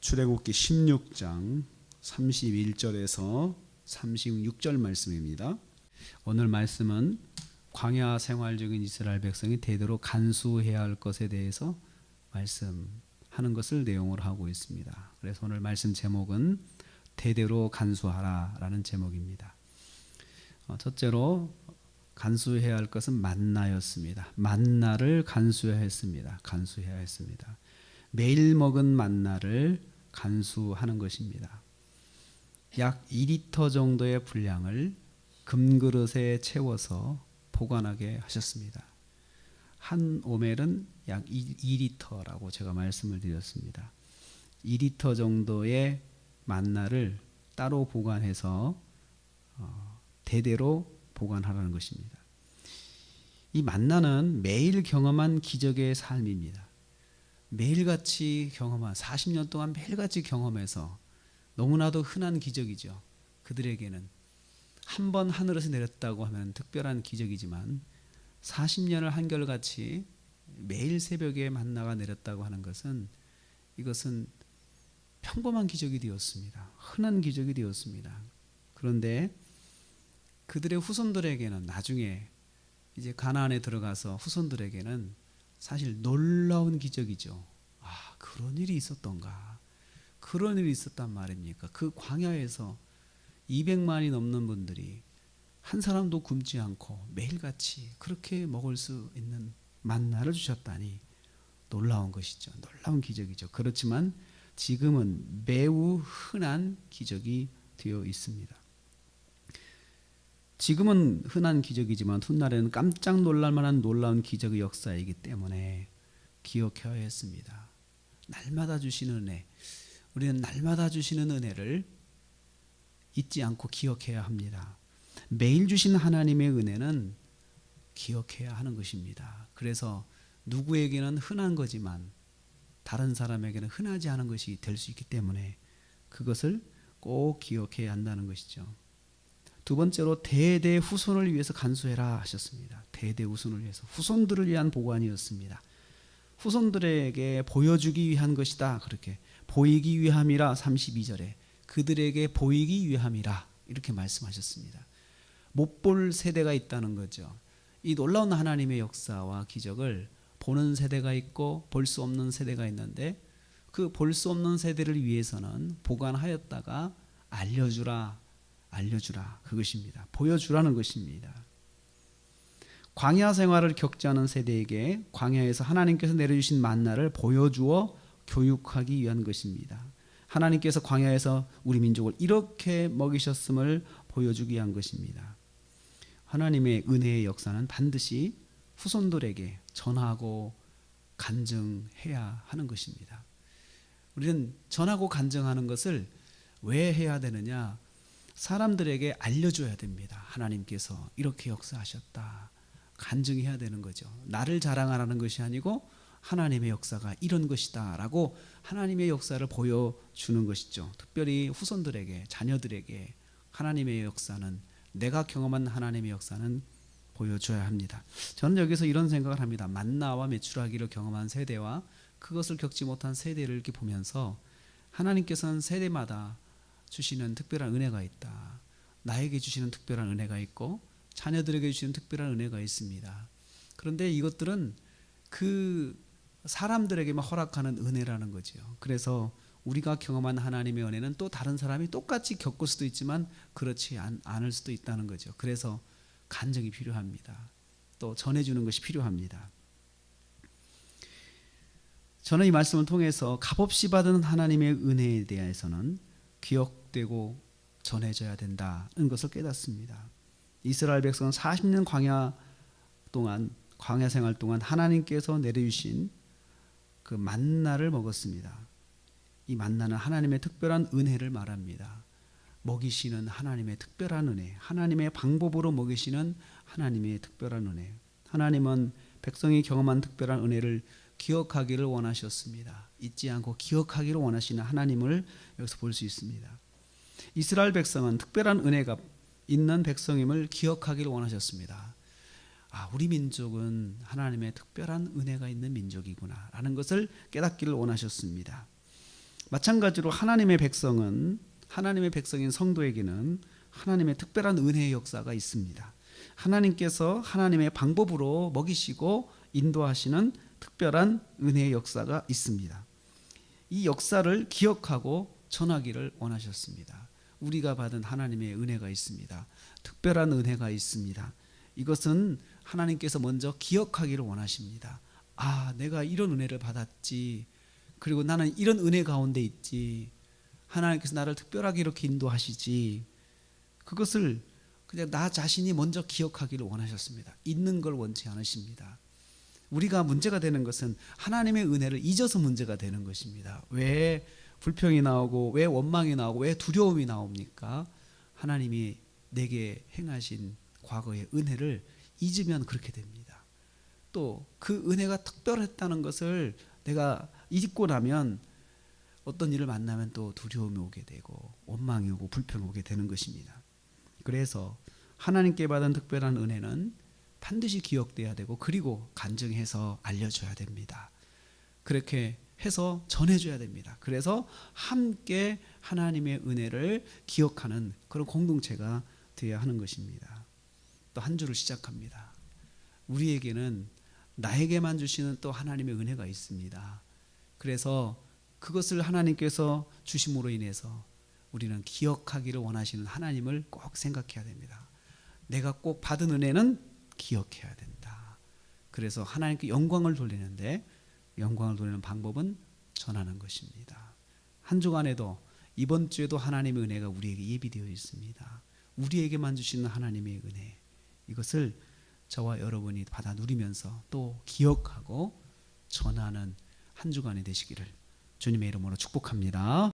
출애굽기 16장 31절에서 36절 말씀입니다. 오늘 말씀은 광야 생활 중인 이스라엘 백성이 대대로 간수해야 할 것에 대해서 말씀하는 것을 내용으로 하고 있습니다. 그래서 오늘 말씀 제목은 대대로 간수하라 라는 제목입니다. 첫째로 간수해야 할 것은 만나였습니다. 만나를 간수해야 했습니다. 매일 먹은 만나를 간수하는 것입니다. 약 2리터 정도의 분량을 금그릇에 채워서 보관하게 하셨습니다. 한 오멜은 약 2리터라고 제가 말씀을 드렸습니다. 2리터 정도의 만나를 따로 보관해서 대대로 보관하라는 것입니다. 이 만나는 매일 경험한 기적의 삶입니다. 매일같이 경험한 40년 동안 매일같이 경험해서 너무나도 흔한 기적이죠. 그들에게는 한 번 하늘에서 내렸다고 하면 특별한 기적이지만 40년을 한결같이 매일 새벽에 만나가 내렸다고 하는 것은 이것은 평범한 기적이 되었습니다. 흔한 기적이 되었습니다. 그런데 그들의 후손들에게는 나중에 이제 가나안에 들어가서 후손들에게는 사실 놀라운 기적이죠. 아, 그런 일이 있었던가? 그런 일이 있었단 말입니까? 그 광야에서 200만이 넘는 분들이 한 사람도 굶지 않고 매일같이 그렇게 먹을 수 있는 만나를 주셨다니 놀라운 것이죠. 놀라운 기적이죠. 그렇지만 지금은 매우 흔한 기적이 되어 있습니다. 지금은 흔한 기적이지만 훗날에는 깜짝 놀랄 만한 놀라운 기적의 역사이기 때문에 기억해야 했습니다. 날마다 주시는 은혜, 우리는 날마다 주시는 은혜를 잊지 않고 기억해야 합니다. 매일 주신 하나님의 은혜는 기억해야 하는 것입니다. 그래서 누구에게는 흔한 거지만 다른 사람에게는 흔하지 않은 것이 될 수 있기 때문에 그것을 꼭 기억해야 한다는 것이죠. 두 번째로 대대 후손을 위해서 간수해라 하셨습니다. 대대 후손을 위해서, 후손들을 위한 보관이었습니다. 후손들에게 보여주기 위한 것이다. 그렇게 보이기 위함이라 32절에 그들에게 보이기 위함이라 이렇게 말씀하셨습니다. 못 볼 세대가 있다는 거죠. 이 놀라운 하나님의 역사와 기적을 보는 세대가 있고 볼 수 없는 세대가 있는데 그 볼 수 없는 세대를 위해서는 보관하였다가 알려주라 그것입니다. 보여주라는 것입니다. 광야 생활을 겪지 않은 세대에게 광야에서 하나님께서 내려주신 만나를 보여주어 교육하기 위한 것입니다. 하나님께서 광야에서 우리 민족을 이렇게 먹이셨음을 보여주기 위한 것입니다. 하나님의 은혜의 역사는 반드시 후손들에게 전하고 간증해야 하는 것입니다. 우리는 전하고 간증하는 것을 왜 해야 되느냐? 사람들에게 알려줘야 됩니다. 하나님께서 이렇게 역사하셨다. 간증해야 되는 거죠. 나를 자랑하라는 것이 아니고 하나님의 역사가 이런 것이다 라고 하나님의 역사를 보여주는 것이죠. 특별히 후손들에게, 자녀들에게 하나님의 역사는, 내가 경험한 하나님의 역사는 보여줘야 합니다. 저는 여기서 이런 생각을 합니다. 만나와 메추라기를 경험한 세대와 그것을 겪지 못한 세대를 이렇게 보면서 하나님께서는 세대마다 주시는 특별한 은혜가 있다. 나에게 주시는 특별한 은혜가 있고 자녀들에게 주시는 특별한 은혜가 있습니다. 그런데 이것들은 그 사람들에게만 허락하는 은혜라는 거죠. 그래서 우리가 경험한 하나님의 은혜는 또 다른 사람이 똑같이 겪을 수도 있지만 그렇지 않을 수도 있다는 거죠. 그래서 간증이 필요합니다. 또 전해주는 것이 필요합니다. 저는 이 말씀을 통해서 값없이 받은 하나님의 은혜에 대해서는 기억되고 전해져야 된다는 것을 깨닫습니다. 이스라엘 백성은 40년 광야 생활 동안 하나님께서 내려주신 그 만나를 먹었습니다. 이 만나는 하나님의 특별한 은혜를 말합니다. 먹이시는 하나님의 특별한 은혜, 하나님의 방법으로 먹이시는 하나님의 특별한 은혜. 하나님은 백성이 경험한 특별한 은혜를 기억하기를 원하셨습니다. 잊지 않고 기억하기를 원하시는 하나님을 여기서 볼 수 있습니다. 이스라엘 백성은 특별한 은혜가 있는 백성임을 기억하기를 원하셨습니다. 아, 우리 민족은 하나님의 특별한 은혜가 있는 민족이구나 라는 것을 깨닫기를 원하셨습니다. 마찬가지로 하나님의 백성인 성도에게는 하나님의 특별한 은혜의 역사가 있습니다. 하나님께서 하나님의 방법으로 먹이시고 인도하시는 특별한 은혜의 역사가 있습니다. 이 역사를 기억하고 전하기를 원하셨습니다. 우리가 받은 하나님의 은혜가 있습니다. 특별한 은혜가 있습니다. 이것은 하나님께서 먼저 기억하기를 원하십니다. 아, 내가 이런 은혜를 받았지. 그리고 나는 이런 은혜 가운데 있지. 하나님께서 나를 특별하게 이렇게 인도하시지. 그것을 그냥 나 자신이 먼저 기억하기를 원하셨습니다. 있는 걸 원치 않으십니다. 우리가 문제가 되는 것은 하나님의 은혜를 잊어서 문제가 되는 것입니다. 왜 불평이 나오고 왜 원망이 나오고 왜 두려움이 나옵니까? 하나님이 내게 행하신 과거의 은혜를 잊으면 그렇게 됩니다. 또 그 은혜가 특별했다는 것을 내가 잊고 나면 어떤 일을 만나면 또 두려움이 오게 되고 원망이 오고 불평이 오게 되는 것입니다. 그래서 하나님께 받은 특별한 은혜는 반드시 기억돼야 되고 그리고 간증해서 알려줘야 됩니다. 그렇게 해서 전해줘야 됩니다. 그래서 함께 하나님의 은혜를 기억하는 그런 공동체가 되어야 하는 것입니다. 또 한 주를 시작합니다. 우리에게는 나에게만 주시는 또 하나님의 은혜가 있습니다. 그래서 그것을 하나님께서 주심으로 인해서 우리는 기억하기를 원하시는 하나님을 꼭 생각해야 됩니다. 내가 꼭 받은 은혜는 기억해야 된다. 그래서 하나님께 영광을 돌리는데 영광을 돌리는 방법은 전하는 것입니다. 한 주간에도 이번 주에도 하나님의 은혜가 우리에게 예비되어 있습니다. 우리에게만 주시는 하나님의 은혜, 이것을 저와 여러분이 받아 누리면서 또 기억하고 전하는 한 주간이 되시기를 주님의 이름으로 축복합니다.